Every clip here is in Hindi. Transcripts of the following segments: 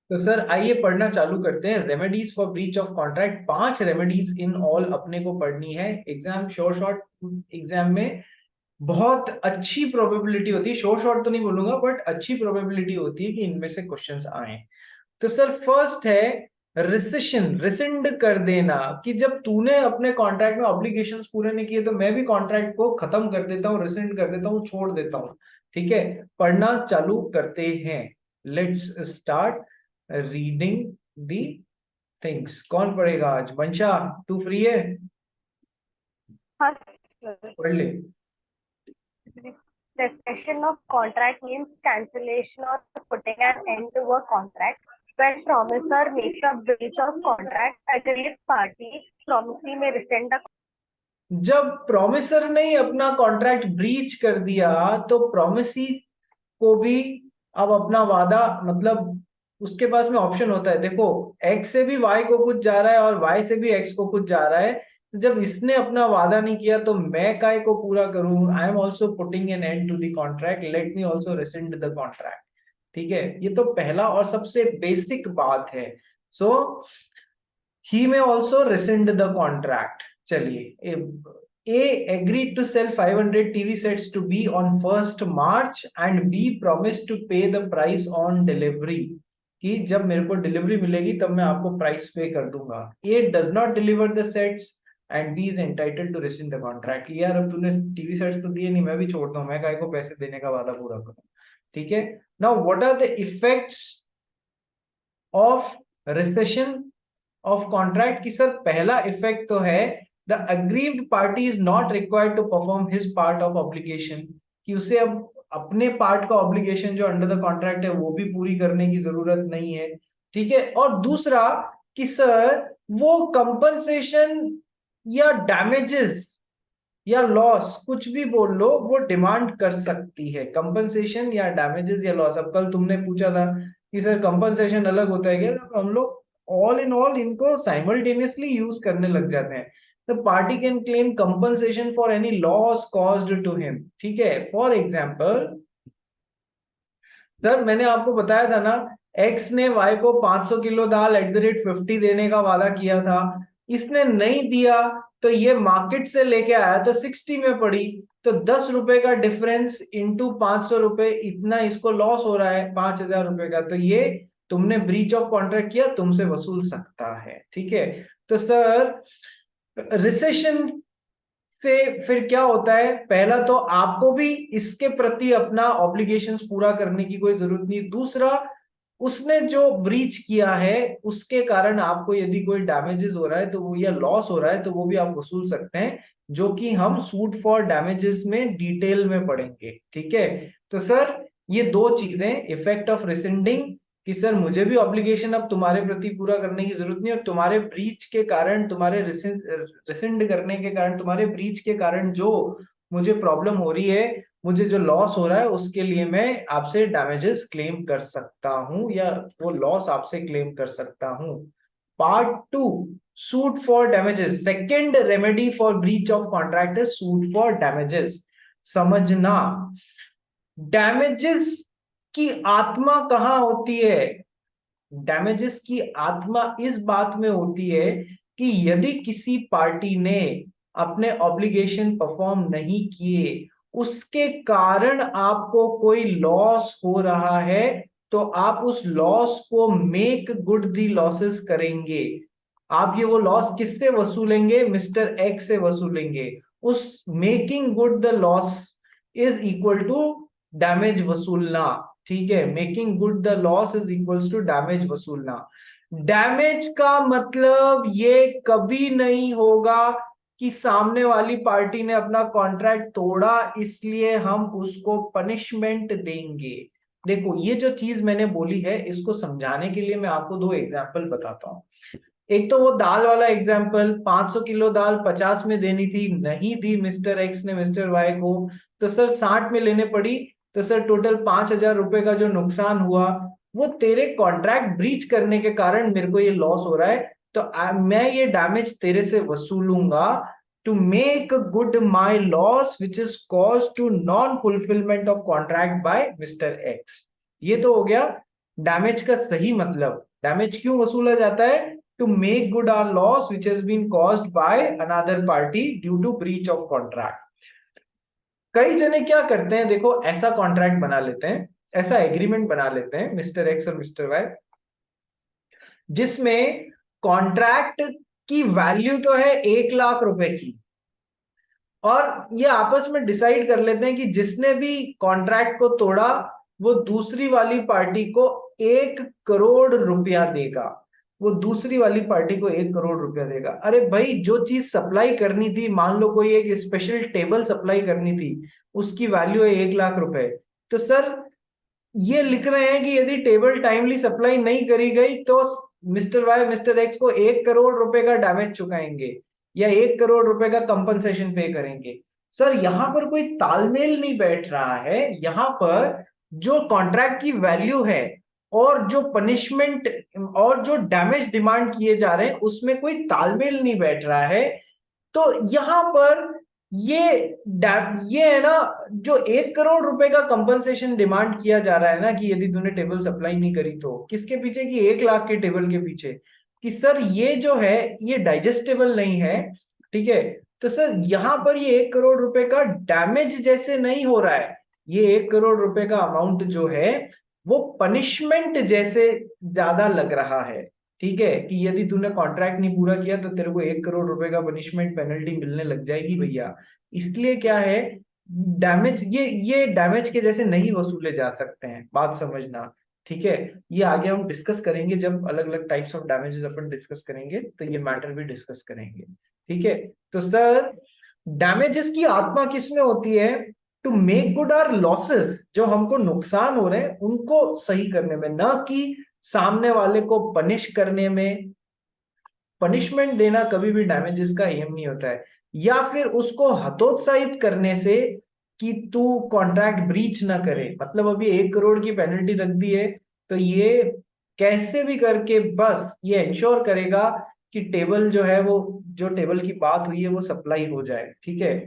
तो सर आइए पढ़ना चालू करते हैं। Remedies for breach of contract, 5 remedies in all अपने को पढ़नी है। एग्जाम शॉर्ट शॉर्ट एग्जाम में बहुत अच्छी प्रोबेबिलिटी होती है, शॉर्ट शॉर्ट तो नहीं बोलूंगा बट अच्छी प्रोबेबिलिटी होती है कि इनमें से क्वेश्चंस आए। तो सर फर्स्ट है रिसेशन, रिसेंड कर देना, कि जब तूने अपने कॉन्ट्रैक्ट में ऑब्लिगेशंस पूरे नहीं किए तो मैं भी कॉन्ट्रैक्ट को खत्म कर देता हूँ, रिसेंड कर देता हूँ, छोड़ देता हूँ। ठीक है, पढ़ना चालू करते हैं। Let's start reading the things. कौन पढ़ेगा आज? मंशा, तू फ्री है? हाँ सर। पढ़ ले। Rescission of contract means cancellation or putting an end to a contract. When promisor makes a breach of contract, aggrieved party promisee may rescind the जब प्रोमिसर ने ही अपना कॉन्ट्रैक्ट ब्रीच कर दिया तो प्रोमिसी को भी अब अपना वादा, मतलब उसके पास में ऑप्शन होता है। देखो, एक्स से भी वाई को कुछ जा रहा है और वाई से भी एक्स को कुछ जा रहा है। तो जब इसने अपना वादा नहीं किया तो मैं काय को पूरा करूं? I am also putting an end to the contract, let me also resend the contract. ठीक है, ये तो पहला और सबसे बेसिक बात है। सो he may also rescind the contract. चलिए, A agreed to sell 500 TV sets to B on 1st March and B promised to pay the price on delivery, कि जब मेरे को डिलीवरी मिलेगी तब मैं आपको प्राइस पे कर दूंगा। A does not deliver the sets and B is entitled to rescind the contract। यार अब तूने टीवी सेट्स तो दिए नहीं, मैं भी छोड़ता हूँ, मैं काय को पैसे देने का वादा पूरा करूँ। ठीक है, now what are the effects of rescission of contract? की सर पहला इफेक्ट तो है the aggrieved party is not required to perform his part of obligation, कि उसे अब अपने पार्ट का ऑब्लिगेशन जो अंडर द कॉन्ट्रैक्ट है वो भी पूरी करने की जरूरत नहीं है। ठीक है, और दूसरा कि सर वो कंपनसेशन या डैमेजेस या लॉस, कुछ भी बोल लो, वो डिमांड कर सकती है। कंपनसेशन या डैमेजेस या लॉस। अब कल तुमने पूछा था कि सर कंपनसेशन अलग होता है क्या, तो हम लोग ऑल इन ऑल इनको साइमल्टेनियसली यूज करने लग जाते हैं। The party can claim compensation for any loss caused to him. ठीक है, फॉर एग्जाम्पल सर मैंने आपको बताया था ना, एक्स ने वाई को 500 किलो दाल @50 देने का वादा किया था, इसने नहीं दिया, तो ये मार्केट से लेके आया तो 60 में पड़ी, तो 10 रुपए का डिफरेंस इंटू 500 रुपए, इतना इसको लॉस हो रहा है 5,000 रुपए का। तो ये तुमने ब्रीच ऑफ कॉन्ट्रैक्ट किया, तुमसे वसूल सकता है। ठीक है, तो सर रिसेशन से फिर क्या होता है? पहला तो आपको भी इसके प्रति अपना ऑब्लिगेशंस पूरा करने की कोई जरूरत नहीं। दूसरा, उसने जो ब्रीच किया है उसके कारण आपको यदि कोई डैमेजेस हो रहा है तो वो, या लॉस हो रहा है तो वो भी आप वसूल सकते हैं, जो कि हम सूट फॉर डैमेजेस में डिटेल में पढ़ेंगे। ठीक है, तो सर ये दो चीजें, इफेक्ट ऑफ रिसेंडिंग, कि सर मुझे भी ऑब्लिगेशन अब तुम्हारे प्रति पूरा करने की जरूरत नहीं, और तुम्हारे ब्रीच के कारण, तुम्हारे रिसेंड करने के कारण, तुम्हारे ब्रीच के कारण जो मुझे प्रॉब्लम हो रही है, मुझे जो लॉस हो रहा है, उसके लिए मैं आपसे डैमेजेस क्लेम कर सकता हूं, या वो लॉस आपसे क्लेम कर सकता हूं। Part two, suit for damages. Second remedy for breach of contract है सूट फॉर डैमेजेस। समझना, डैमेजेस की आत्मा कहाँ होती है? डैमेजेस की आत्मा इस बात में होती है कि यदि किसी पार्टी ने अपने ऑब्लिगेशन परफॉर्म नहीं किए, उसके कारण आपको कोई लॉस हो रहा है, तो आप उस लॉस को मेक गुड दी लॉसेस करेंगे। आप ये वो लॉस किससे वसूलेंगे? मिस्टर एक्स से वसूलेंगे। उस making good the loss is equal to damage वसूलना। ठीक है, making good the loss is equals to damage वसूलना। डैमेज का मतलब ये कभी नहीं होगा कि सामने वाली पार्टी ने अपना कॉन्ट्रैक्ट तोड़ा इसलिए हम उसको पनिशमेंट देंगे। देखो, ये जो चीज मैंने बोली है इसको समझाने के लिए मैं आपको दो एग्जाम्पल बताता हूँ। एक तो वो दाल वाला एग्जाम्पल, 500 किलो दाल 50 में देनी थी, नहीं दी मिस्टर एक्स ने मिस्टर वाई को, तो सर 60 में लेने पड़ी। तो सर टोटल 5,000 रुपए का जो नुकसान हुआ, वो तेरे कॉन्ट्रैक्ट ब्रीच करने के कारण मेरे को ये लॉस हो रहा है, तो मैं ये डैमेज तेरे से वसूलूंगा to make good my loss which is cause to non fulfilment of contract by mister X. ये तो हो गया डैमेज का सही मतलब, डैमेज क्यों वसूला जाता है? To make good our loss which has been caused by another party due to breach of contract. कई जने क्या करते हैं, देखो ऐसा कॉन्ट्रैक्ट बना लेते हैं, ऐसा एग्रीमेंट बना लेते हैं मिस्टर एक्स और मिस्टर वाई, जिसमें कॉन्ट्रैक्ट की वैल्यू तो है 1 लाख रुपए की, और ये आपस में डिसाइड कर लेते हैं कि जिसने भी कॉन्ट्रैक्ट को तोड़ा वो दूसरी वाली पार्टी को 1 करोड़ रुपया देगा, वो दूसरी वाली पार्टी को 1 करोड़ रुपया देगा। अरे भाई, जो चीज सप्लाई करनी थी, मान लो कोई एक स्पेशल टेबल सप्लाई करनी थी, उसकी वैल्यू है 1 लाख रुपए, तो सर ये लिख रहे हैं कि यदि टेबल टाइमली सप्लाई नहीं करी गई तो मिस्टर वाई मिस्टर एक्स को 1 करोड़ रुपए का डैमेज चुकाएंगे या 1 करोड़ रुपए का कंपनसेशन पे करेंगे। सर यहाँ पर कोई तालमेल नहीं बैठ रहा है, यहाँ पर जो कॉन्ट्रैक्ट की वैल्यू है और जो पनिशमेंट और जो डैमेज डिमांड किए जा रहे हैं उसमें कोई तालमेल नहीं बैठ रहा है। तो यहाँ पर ये ये है ना, जो 1 करोड़ रुपए का कंपनसेशन डिमांड किया जा रहा है ना, कि यदि तूने टेबल सप्लाई नहीं करी तो किसके पीछे, कि 1 लाख के टेबल के पीछे, कि सर ये जो है ये डाइजेस्टेबल नहीं है। ठीक है, तो सर यहाँ पर ये 1 करोड़ रुपए का डैमेज जैसे नहीं हो रहा है, ये 1 करोड़ रुपए का अमाउंट जो है वो पनिशमेंट जैसे ज्यादा लग रहा है। ठीक है, कि यदि तूने कॉन्ट्रैक्ट नहीं पूरा किया तो तेरे को 1 करोड़ रुपए का पनिशमेंट पेनल्टी मिलने लग जाएगी भैया। इसलिए क्या है, डैमेज ये डैमेज के जैसे नहीं वसूले जा सकते हैं, बात समझना। ठीक है, ये आगे हम डिस्कस करेंगे, जब अलग अलग types of damages upon discuss करेंगे तो ये मैटर भी डिस्कस करेंगे। ठीक है, तो सर डैमेजेस की आत्मा किसमें होती है? To make good our losses, जो हमको नुकसान हो रहे हैं उनको सही करने में, न कि सामने वाले को पनिश करने में। पनिशमेंट देना कभी भी डैमेजेस का एम नहीं होता है, या फिर उसको हतोत्साहित करने से कि तू कॉन्ट्रैक्ट ब्रीच ना करे। मतलब अभी 1 करोड़ की पेनल्टी रख दी है, तो ये कैसे भी करके बस ये इंश्योर करेगा कि टेबल जो है वो, जो टेबल की बात हुई है वो सप्लाई हो जाए। ठीक है,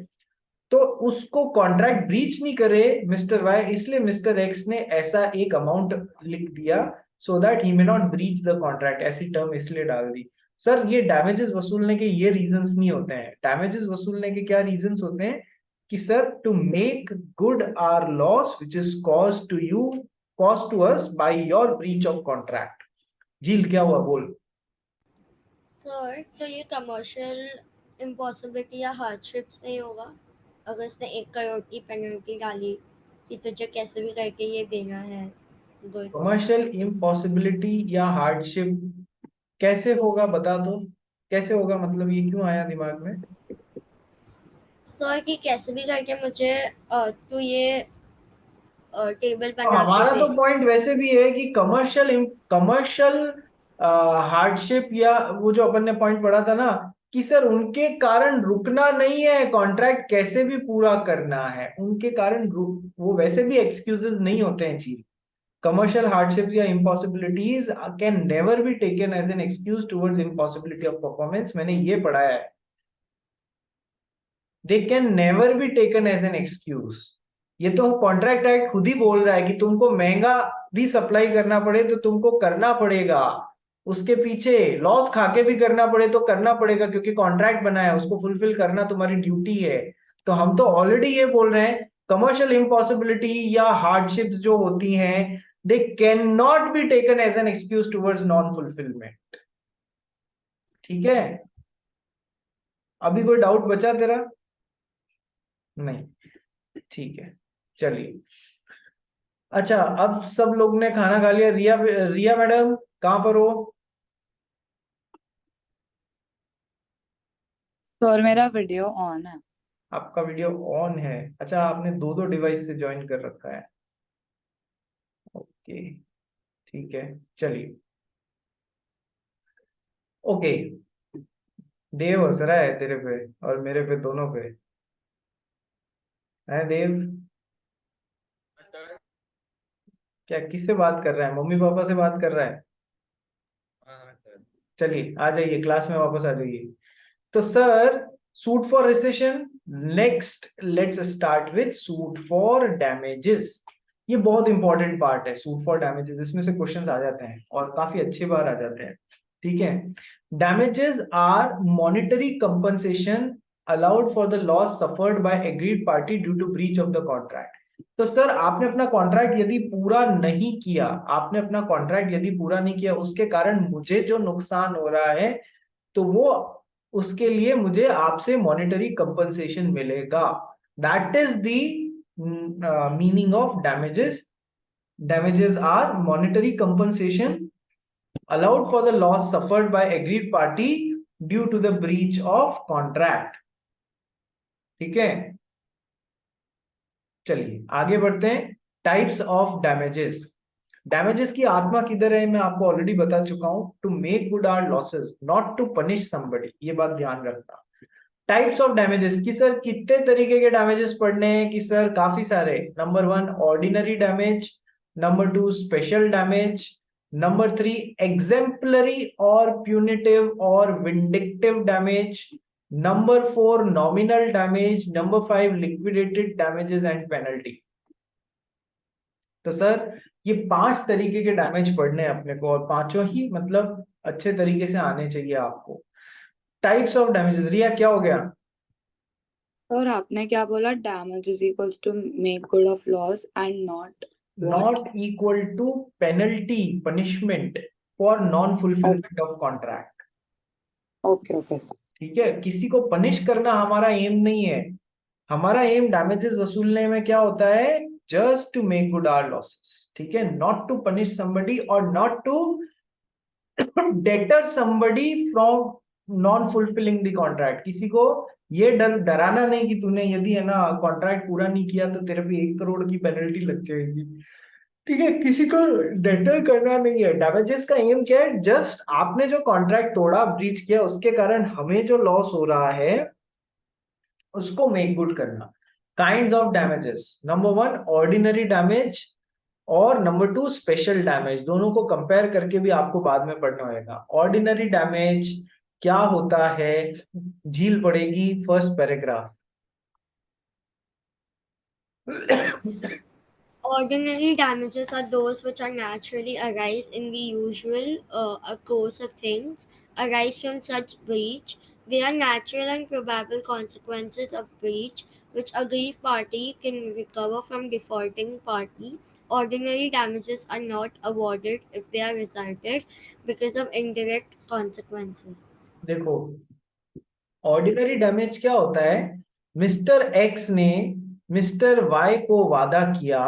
तो उसको कॉन्ट्रैक्ट ब्रीच नहीं करे मिस्टर वाई, इसलिए मिस्टर एक्स ने ऐसा एक अमाउंट लिख दिया, so that he may not breach the contract, ऐसी टर्म इसलिए डाल दी। सर ये डैमेजेस वसूलने के ये रीजंस नहीं होते हैं, डैमेजेस वसूलने के क्या रीजंस होते हैं, कि sir to make good our loss which is cause to you, cause to us by your breach of contract. झील क्या हुआ, बोल। सर तो ये कमर्शियल इम्पॉसिबिलिटी या हार्डशिप्स नहीं होगा? अगर इसने 1 करोड़ की पेनल्टी डाली कि तुझे कैसे भी करके ये देना है गुड्स। कमर्शियल इम्पॉसिबिलिटी या हार्डशिप कैसे होगा, बता दो कैसे होगा, मतलब ये क्यों आया दिमाग में? सर कि कैसे भी करके मुझे तू ये टेबल तो बना के हमारा दे। तो पॉइंट वैसे भी है कि कमर्शियल हार्डशिप, या वो जो अपन ने पॉइंट पढ़ा था ना, कि सर उनके कारण रुकना नहीं है, कॉन्ट्रैक्ट कैसे भी पूरा करना है, उनके कारण रुक, वो वैसे भी एक्सक्यूजेस नहीं होते हैं चीज। कमर्शियल हार्डशिप या impossibilities can never be taken as an excuse towards impossibility of performance, मैंने ये पढ़ा है। They can never be taken as an excuse. ये तो कॉन्ट्रैक्ट एक्ट खुद ही बोल रहा है कि तुमको महंगा भी सप्लाई करना पड़े तो तुमको करना पड़ेगा, उसके पीछे लॉस खाके भी करना पड़े तो करना पड़ेगा, क्योंकि कॉन्ट्रैक्ट बना है, उसको फुलफिल करना तुम्हारी ड्यूटी है। तो हम तो ऑलरेडी ये बोल रहे हैं, कमर्शियल इम्पॉसिबिलिटी या हार्डशिप्स जो होती हैं, they can not be taken as an excuse towards non fulfilment. ठीक है, अभी कोई डाउट बचा तेरा? नहीं, ठीक है, चलिए। अच्छा, अब सब लोग ने खाना खा लिया, रिया रिया मैडम कहाँ पर हो? सर मेरा वीडियो ऑन है। आपका वीडियो ऑन है? अच्छा, आपने दो दो डिवाइस से ज्वाइन कर रखा है। ओके, ठीक है, चलिए। ओके, देव हंस रहा है तेरे पे और मेरे पे, दोनों पे है देव। क्या किससे बात कर रहा है, मम्मी पापा से बात कर रहा है? हाँ सर। चलिए आ जाइए, क्लास में वापस आ जाइए। तो sir, suit for recession, next let's start with suit for damages. ये बहुत इंपॉर्टेंट पार्ट है सूट फॉर डैमेजेस, इसमें से क्वेश्चंस आ जाते हैं और काफी अच्छे बार आ जाते हैं। ठीक है, damages are monetary compensation allowed for the loss suffered by agreed party due to breach of the contract. तो सर आपने अपना कॉन्ट्रैक्ट यदि पूरा नहीं किया, आपने अपना कॉन्ट्रैक्ट यदि पूरा नहीं किया, उसके कारण मुझे जो नुकसान हो रहा है तो वो उसके लिए मुझे आपसे मॉनेटरी कंपनसेशन मिलेगा। That is the meaning of damages. Damages are monetary compensation allowed for the loss suffered by agreed party due to the breach of contract। ठीक है, चलिए आगे बढ़ते हैं। Types of damages. डैमेजेस की आत्मा किधर है मैं आपको ऑलरेडी बता चुका हूं, to make good our losses not to punish somebody, ये बात ध्यान रखना। टाइप्स ऑफ डैमेजेस की सर कितने तरीके के डैमेजेस पढ़ने हैं कि सर काफी सारे। Number 1 ordinary damage, number 2 special damage, number 3 exemplary और प्यूनिटिव और vindictive damage, number 4 nominal damage, number 5 liquidated damages and penalty. तो सर ये 5 तरीके के डैमेज पढ़ने हैं अपने को और पांचों ही मतलब अच्छे तरीके से आने चाहिए आपको। टाइप्स ऑफ डैमेजेस, रिया क्या हो गया? और आपने क्या बोला? Damage is equals to make good of loss and not equal to penalty, punishment for non fulfilment of contract. Okay okay. ठीक है, किसी को पनिश करना हमारा एम नहीं है। हमारा एम डैमेजेस वसूलने में क्या होता है, just to make good our losses. ठीक है, नॉट टू पनिश समबडी और not to deter somebody from non fulfilling the contract. किसी को ये डराना नहीं कि तूने यदि है ना कॉन्ट्रैक्ट पूरा नहीं किया तो तेरे पे 1 करोड़ की पेनल्टी लग जाएगी। ठीक है, किसी को डेटर करना नहीं है। डैमेजेस का एम क्या है, जस्ट आपने जो कॉन्ट्रैक्ट तोड़ा, ब्रीच किया, उसके कारण हमें जो लॉस हो रहा है उसको मेक गुड करना। Kinds of damages, number 1 ordinary damage और नंबर 2 स्पेशल डैमेज। दोनों को कंपेयर करके भी आपको बाद में पढ़ना होगा। ऑर्डिनरी डैमेज क्या होता है, झील पड़ेगी first paragraph. Ordinary damages are those which are naturally arise in the usual course of things, arise from such breach. They are natural and probable consequences of breach, which aggrieved party can recover from defaulting party. Ordinary damages are not awarded if they are resulted because of indirect consequences. देखो ऑर्डिनरी डैमेज क्या होता है, मिस्टर एक्स ने मिस्टर वाई को वादा किया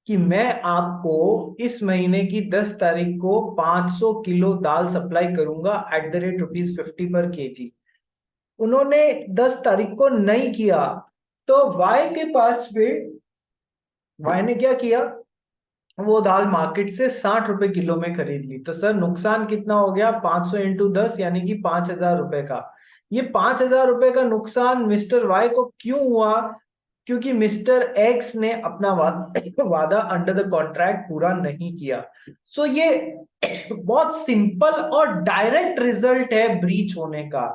कि मैं आपको इस महीने की 10 तारीख को 500 किलो दाल सप्लाई करूंगा एट द रेट ₹50 पर केजी। उन्होंने 10 तारीख को नहीं किया तो वाई के पास में, वाई ने क्या किया, वो दाल मार्केट से 60 रुपए किलो में खरीद ली। तो सर नुकसान कितना हो गया, 500 इंटू 10 यानी कि 5,000 रुपए का। ये 5,000 रुपए का नुकसान मिस्टर वाई को क्यों हुआ, क्योंकि मिस्टर एक्स ने अपना वादा अंडर द कॉन्ट्रैक्ट पूरा नहीं किया। सो ये बहुत सिंपल और डायरेक्ट रिजल्ट है ब्रीच होने का।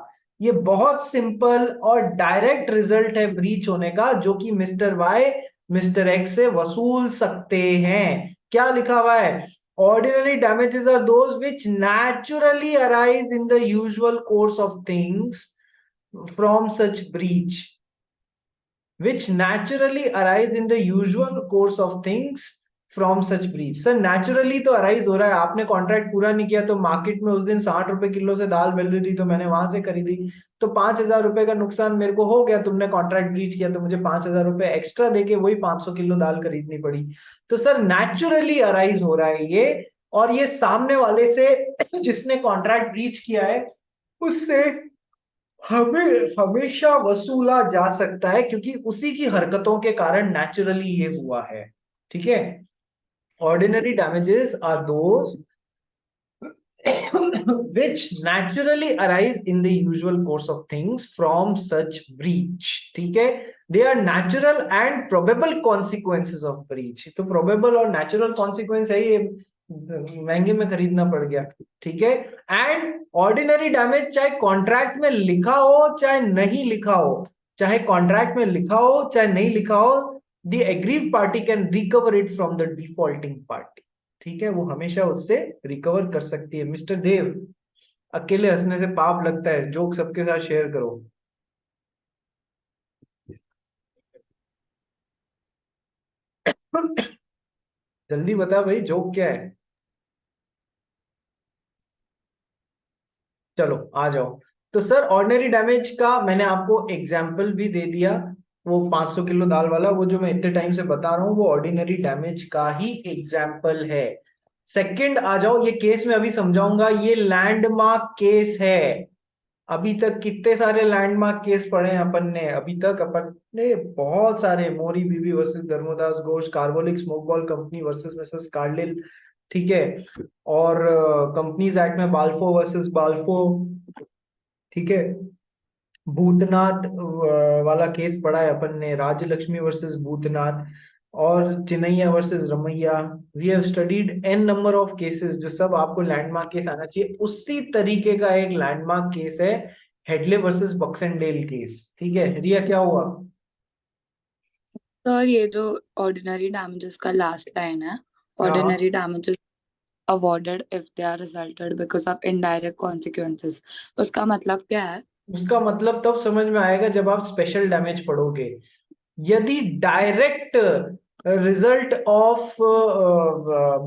ये बहुत सिंपल और डायरेक्ट रिजल्ट है ब्रीच होने का, जो कि मिस्टर वाई मिस्टर एक्स से वसूल सकते हैं। क्या लिखा हुआ है, ordinary damages are those which naturally arise in the usual course of things from such breach, which naturally arise in the usual course of things from such breach। Sir naturally तो अराइज हो रहा है, आपने कॉन्ट्रैक्ट पूरा नहीं किया तो मार्केट में उस दिन 60 रुपए किलो से दाल मिल रही थी तो मैंने वहां से खरीदी, तो 5,000 रुपए का नुकसान मेरे को हो गया। तुमने कॉन्ट्रैक्ट ब्रीच किया तो मुझे 5,000 रुपए एक्स्ट्रा देके वही 500 किलो दाल खरीदनी पड़ी। तो सर नेचुरली अराइज हो रहा है ये, और ये सामने वाले से जिसने कॉन्ट्रैक्ट ब्रीच किया है उससे हमें हमेशा वसूला जा सकता है, क्योंकि उसी की हरकतों के कारण नेचुरली ये हुआ है। ठीक है, ordinary damages are those which naturally arise in the usual course of things from such breach। ठीक है, they are natural and probable consequences of breach। तो probable और natural consequence है, ये महंगे में खरीदना पड़ गया। ठीक है, एंड ऑर्डिनरी डैमेज चाहे कॉन्ट्रैक्ट में लिखा हो चाहे नहीं लिखा हो, चाहे कॉन्ट्रैक्ट में लिखा हो चाहे नहीं लिखा हो, the aggrieve party can recover it from the defaulting party. ठीक है, वो हमेशा उससे रिकवर कर सकती है। मिस्टर देव, अकेले हंसने से पाप लगता है, जोक सबके साथ शेयर करो। जल्दी बता भाई, जोक क्या है? चलो आ जाओ। तो सर ऑर्डिनरी डैमेज का मैंने आपको एग्जाम्पल भी दे दिया, वो 500 किलो दाल वाला, वो जो मैं इतने टाइम से बता रहा हूँ वो ऑर्डिनरी डैमेज का ही एग्जाम्पल है। सेकंड आ जाओ, ये केस में अभी समझाऊंगा, ये लैंडमार्क केस है। अभी तक कितने सारे लैंडमार्क केस पढ़े हैं अपन ने? अभी तक अपन ने बहुत सारे, Mohori Bibee versus Dharmodas Ghose, carbolic smoke ball company versus Mrs Carlill, ठीक है, और कंपनीज एक्ट में बाल्फो वर्सेस बाल्फो, ठीक है, भूतनाथ वाला केस पढ़ा है अपन ने, राज्य लक्ष्मी वर्सेस भूतनाथ, और Chinnaiah versus Ramaiah. We have studied an number of cases, जो सब आपको लैंडमार्क केस आना चाहिए। उसी तरीके का एक लैंडमार्क केस है हेडले वर्सेस बक्सेंडेल केस। ठीक है, रिया क्या हुआ? सर ये जो ऑर्डिनरी डैमेजेस का लास्ट लाइन है, हाँ, ordinary damages awarded if they are resulted because of indirect consequences, उसका मतलब क्या है? उसका मतलब तब समझ में आएगा जब आप स्पेशल डैमेज पढ़ोगे। यदि डायरेक्ट रिजल्ट ऑफ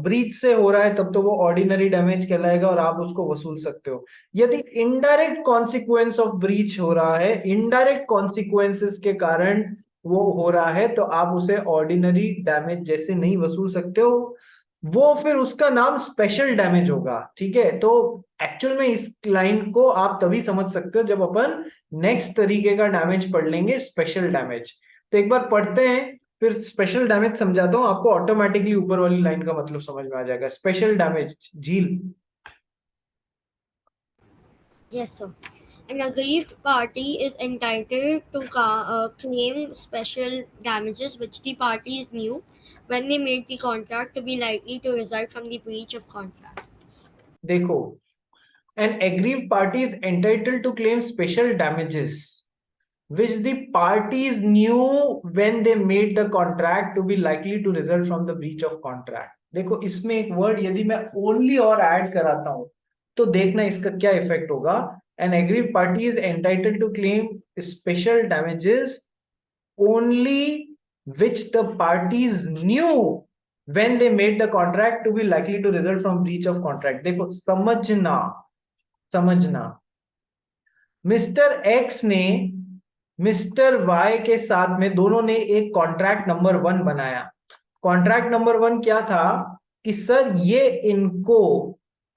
ब्रीच से हो रहा है तब तो वो ऑर्डिनरी डैमेज कहलाएगा और आप उसको वसूल सकते हो। यदि इनडायरेक्ट कॉन्सिक्वेंस ऑफ ब्रीच हो रहा है, इनडायरेक्ट कॉन्सिक्वेंसेस के कारण वो हो रहा है, तो आप उसे ऑर्डिनरी डैमेज जैसे नहीं वसूल सकते हो, वो फिर उसका नाम स्पेशल डैमेज होगा। ठीक है, तो एक्चुअल में इस लाइन को आप तभी समझ सकते हो जब अपन नेक्स्ट तरीके का डैमेज पढ़ लेंगे, स्पेशल डैमेज। तो एक बार पढ़ते हैं, फिर स्पेशल डैमेज समझाता हूं आपको, ऑटोमेटिकली ऊपर वाली लाइन का मतलब समझ में आ जाएगा। स्पेशल डैमेज, झील। Yes, sir. An aggrieved party is entitled to claim special damages which the parties knew when they made the contract to be likely to result from the breach of contract. देखो, an aggrieved party is entitled to claim special damages which the parties knew when they made the contract to be likely to result from the breach of contract। देखो, इसमें एक वर्ड यदि मैं ओनली और ऐड कराता हूं तो देखना इसका क्या इफेक्ट होगा। An aggrieved party is entitled to claim special damages only which the parties knew when they made the contract to be likely to result from breach of contract। देखो, समझना समझना, मिस्टर एक्स ने मिस्टर वाई के साथ में, दोनों ने एक कॉन्ट्रैक्ट नंबर 1 बनाया। कॉन्ट्रैक्ट नंबर 1 क्या था कि सर ये इनको,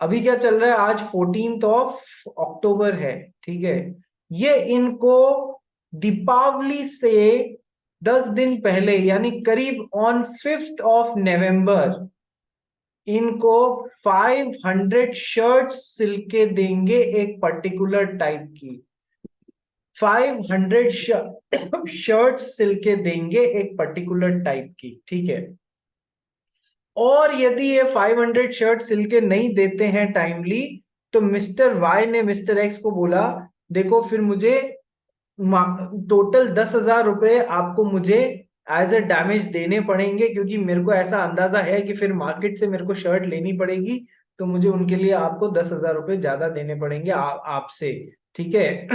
अभी क्या चल रहा है, आज 14 अक्टूबर है, ठीक है, ये इनको दीपावली से 10 दिन पहले यानी करीब ऑन 5 नवंबर इनको 500 शर्ट्स सिल के देंगे एक पर्टिकुलर टाइप की। 500 शर्ट्स सिल के देंगे एक पर्टिकुलर टाइप की, ठीक है। और यदि ये 500 शर्ट सिल के नहीं देते हैं टाइमली, तो मिस्टर वाई ने मिस्टर एक्स को बोला, देखो फिर मुझे टोटल 10,000 रुपए आपको मुझे एज ए डैमेज देने पड़ेंगे, क्योंकि मेरे को ऐसा अंदाजा है कि फिर मार्केट से मेरे को शर्ट लेनी पड़ेगी, तो मुझे उनके लिए आपको 10,000 रुपए ज्यादा देने पड़ेंगे आपसे, ठीक है।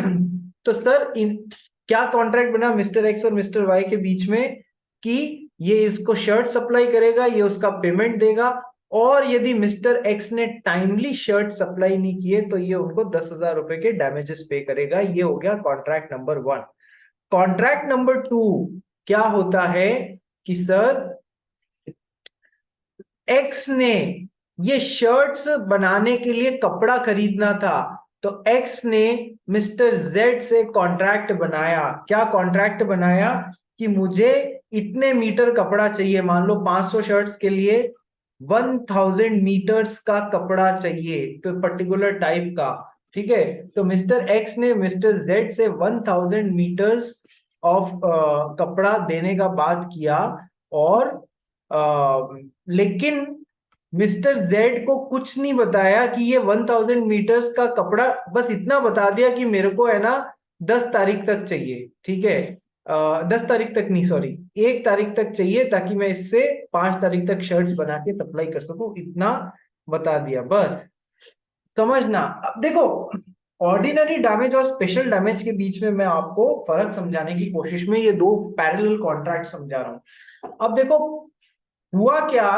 तो सर क्या कॉन्ट्रैक्ट बना मिस्टर एक्स और मिस्टर वाई के बीच में कि ये इसको शर्ट सप्लाई करेगा, ये उसका पेमेंट देगा, और यदि मिस्टर एक्स ने टाइमली शर्ट सप्लाई नहीं किए तो ये उनको 10,000 रुपए के डैमेजेस पे करेगा। ये हो गया कॉन्ट्रैक्ट नंबर 1। कॉन्ट्रैक्ट नंबर 2 क्या होता है कि सर एक्स ने ये शर्ट्स बनाने के लिए कपड़ा खरीदना था, तो एक्स ने मिस्टर जेड से कॉन्ट्रैक्ट बनाया। क्या कॉन्ट्रैक्ट बनाया कि मुझे इतने मीटर कपड़ा चाहिए, मान लो 500 शर्ट्स के लिए 1000 मीटर्स का कपड़ा चाहिए, तो पर्टिकुलर टाइप का, ठीक है। तो मिस्टर एक्स ने मिस्टर जेड से 1000 मीटर्स ऑफ कपड़ा देने का बात किया, और लेकिन मिस्टर जेड को कुछ नहीं बताया कि ये 1000 मीटर्स का कपड़ा, बस इतना बता दिया कि मेरे को है ना 10 तारीख तक चाहिए, ठीक है। 10 तारीख तक नहीं, सॉरी 1 तारीख तक चाहिए, ताकि मैं इससे 5 तारीख तक शर्ट्स बना के सप्लाई कर सकूं। इतना बता दिया बस, समझना। अब देखो, ऑर्डिनरी डैमेज और स्पेशल डैमेज के बीच में मैं आपको फर्क समझाने की कोशिश में ये दो पैरेलल कॉन्ट्रैक्ट समझा रहा हूं। अब देखो हुआ क्या,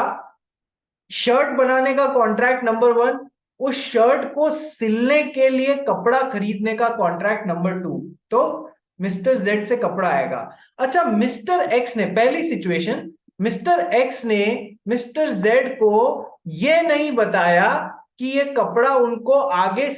शर्ट बनाने का कॉन्ट्रैक्ट नंबर 1, उस शर्ट को सिलने के लिए कपड़ा खरीदने का कॉन्ट्रैक्ट नंबर 2। तो मिस्टर जेड से कपड़ा आएगा। अच्छा, मिस्टर एक्स ने, पहली सिचुएशन, मिस्टर एक्स ने मिस्टर जेड को यह नहीं बताया कि ये कपड़ा उनको आगे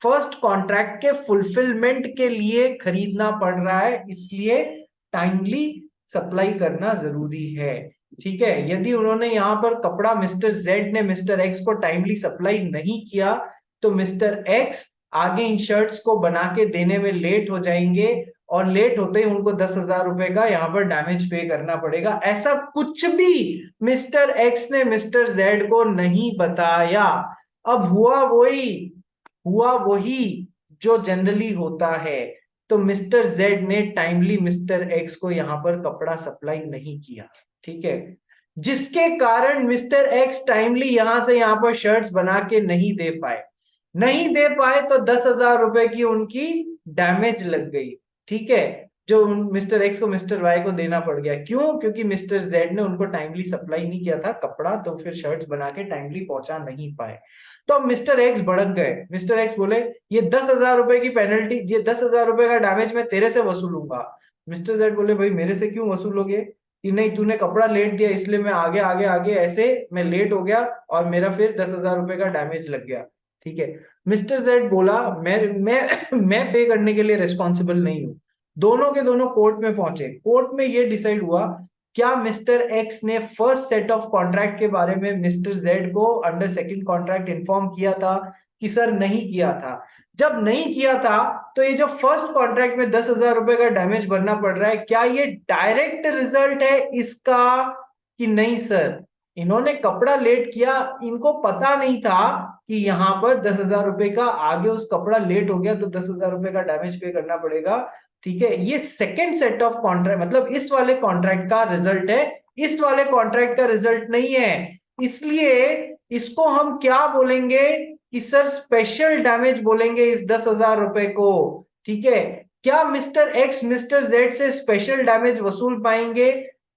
फर्स्ट कॉन्ट्रैक्ट के फुलफिलमेंट के लिए खरीदना पड़ रहा है, इसलिए टाइमली सप्लाई करना जरूरी है। ठीक है, यदि उन्होंने यहां पर कपड़ा, मिस्टर जेड ने मिस्टर एक्स को टाइमली सप्लाई नहीं किया, तो मिस्टर एक्स आगे इन शर्ट्स को बना के देने में लेट हो जाएंगे, और लेट होते ही उनको 10,000 रुपए का यहां पर डैमेज पे करना पड़ेगा। ऐसा कुछ भी मिस्टर एक्स ने मिस्टर जेड को नहीं बताया। अब हुआ वही जो जनरली होता है। तो मिस्टर जेड ने टाइमली मिस्टर एक्स को यहां पर कपड़ा सप्लाई नहीं किया, ठीक है, जिसके कारण मिस्टर एक्स टाइमली यहां से यहां पर शर्ट्स बना के नहीं दे पाए, तो 10,000 रुपए की उनकी डैमेज लग गई। ठीक है, जो मिस्टर एक्स को मिस्टर वाई को देना पड़ गया। क्यों? क्योंकि मिस्टर जेड ने उनको टाइमली सप्लाई नहीं किया था कपड़ा, तो फिर शर्ट्स बना के टाइमली पहुंचा नहीं पाए। तो अब मिस्टर एक्स भड़क गए। मिस्टर एक्स बोले, ये 10,000 रुपए की पेनल्टी, ये 10,000 रुपए का डैमेज मैं तेरे से वसूलूंगा। मिस्टर जेड बोले, भाई मेरे से क्यों वसूलोगे? कि नहीं, तूने कपड़ा लेट दिया इसलिए मैं आगे आगे आगे ऐसे मैं लेट हो गया और मेरा फिर 10,000 रुपए का डैमेज लग गया। ठीक है, मिस्टर जेड बोला, मैं पे करने के लिए रिस्पॉन्सिबल नहीं हूं। दोनों के दोनों कोर्ट में पहुंचे। कोर्ट में ये डिसाइड हुआ, क्या मिस्टर एक्स ने फर्स्ट सेट ऑफ कॉन्ट्रैक्ट के बारे में मिस्टर जेड को अंडर सेकंड कॉन्ट्रैक्ट इन्फॉर्म किया था कि सर नहीं किया था? जब नहीं किया था, तो ये जो फर्स्ट कॉन्ट्रैक्ट में 10,000 रुपए का डैमेज भरना पड़ रहा है, क्या ये डायरेक्ट रिजल्ट है इसका कि नहीं सर? इन्होंने कपड़ा लेट किया, इनको पता नहीं था कि यहां पर 10,000 रुपए का आगे उस कपड़ा लेट हो गया तो 10,000 रुपए का डैमेज पे करना पड़ेगा। ठीक है, ये सेकेंड सेट ऑफ कॉन्ट्रैक्ट, मतलब इस वाले कॉन्ट्रैक्ट का रिजल्ट है, इस वाले कॉन्ट्रैक्ट का रिजल्ट नहीं है। इसलिए इसको हम क्या बोलेंगे कि सर स्पेशल डैमेज बोलेंगे इस 10,000 रुपए को। ठीक है, क्या मिस्टर एक्स मिस्टर जेड से स्पेशल डैमेज वसूल पाएंगे?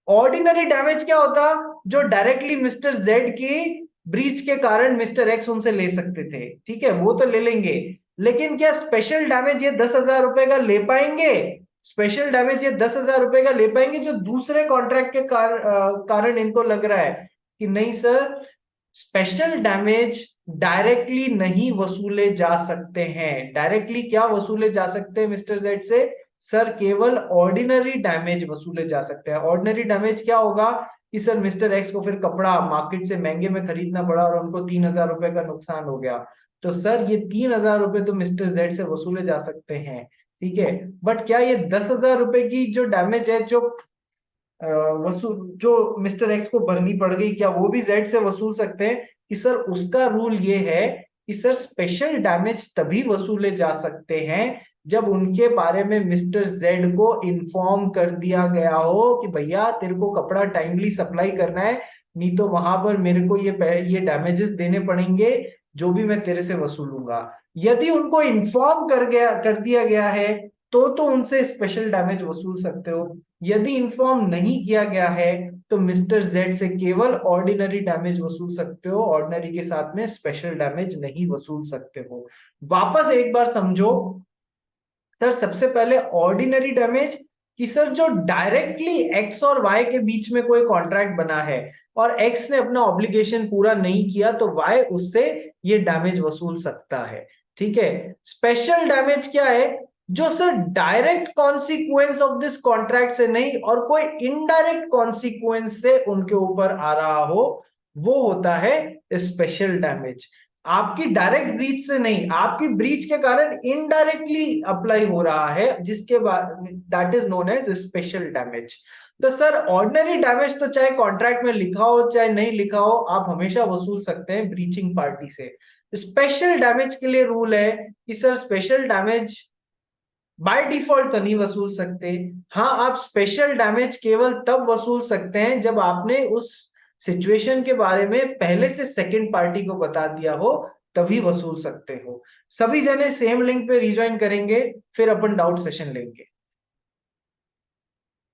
ऑर्डिनरी डैमेज क्या होता, जो डायरेक्टली मिस्टर जेड की ब्रीच के कारण मिस्टर एक्स उनसे ले सकते थे, ठीक है, वो तो ले लेंगे। लेकिन क्या स्पेशल डैमेज ये 10,000 रुपए का ले पाएंगे? स्पेशल डैमेज ये 10,000 रुपए का ले पाएंगे जो दूसरे कॉन्ट्रैक्ट के कारण इनको लग रहा है कि नहीं सर, स्पेशल डैमेज डायरेक्टली नहीं वसूले जा सकते हैं। डायरेक्टली क्या वसूले जा सकते हैं मिस्टर जेड से? सर केवल ऑर्डिनरी डैमेज वसूले जा सकते हैं। ऑर्डिनरी डैमेज क्या होगा कि सर मिस्टर एक्स को फिर कपड़ा मार्केट से महंगे में खरीदना पड़ा और उनको 3,000 रुपए का नुकसान हो गया, तो सर ये 3,000 रुपए तो मिस्टर जेड से वसूले जा सकते हैं। ठीक है, बट क्या ये 10,000 रुपए की जो डैमेज है, जो वसूल जो मिस्टर एक्स को भरनी पड़ गई, क्या वो भी जेड से वसूल सकते हैं? कि सर उसका रूल ये है कि सर स्पेशल डैमेज तभी वसूले जा सकते हैं जब उनके बारे में मिस्टर जेड को इन्फॉर्म कर दिया गया हो कि भैया तेरे को कपड़ा टाइमली सप्लाई करना है, नहीं तो वहां पर मेरे को ये डैमेजेस देने पड़ेंगे जो भी मैं तेरे से वसूलूंगा। यदि उनको इन्फॉर्म कर दिया गया है तो उनसे स्पेशल डैमेज वसूल सकते हो। यदि इन्फॉर्म नहीं किया गया है तो मिस्टर जेड से केवल ऑर्डिनरी डैमेज वसूल सकते हो, ऑर्डिनरी के साथ में स्पेशल डैमेज नहीं वसूल सकते हो। वापस एक बार समझो सर, सबसे पहले ऑर्डिनरी डैमेज कि सर जो डायरेक्टली एक्स और वाई के बीच में कोई कॉन्ट्रैक्ट बना है और एक्स ने अपना ऑब्लिगेशन पूरा नहीं किया तो वाई उससे ये डैमेज वसूल सकता है। ठीक है, स्पेशल डैमेज क्या है? जो sir direct consequence of this contract से नहीं और कोई इनडायरेक्ट कॉन्सिक्वेंस से उनके ऊपर आ रहा हो, वो होता है स्पेशल डैमेज। आपकी डायरेक्ट ब्रीच से नहीं, आपकी ब्रीच के कारण इनडायरेक्टली अप्लाई हो रहा है, जिसके बाद that is known as special damage. तो सर ऑर्डिनरी डैमेज तो चाहे कॉन्ट्रैक्ट में लिखा हो चाहे नहीं लिखा हो, आप हमेशा वसूल सकते हैं ब्रीचिंग पार्टी से। स्पेशल डैमेज के लिए रूल है कि sir special damage by default तो नहीं वसूल सकते। हाँ, आप स्पेशल डैमेज केवल तब वसूल सकते हैं जब आपने उस सिचुएशन के बारे में पहले से सेकंड पार्टी को बता दिया हो, तभी वसूल सकते हो। सभी जने सेम लिंक पे रिज्वाइन करेंगे, फिर अपन डाउट सेशन लेंगे।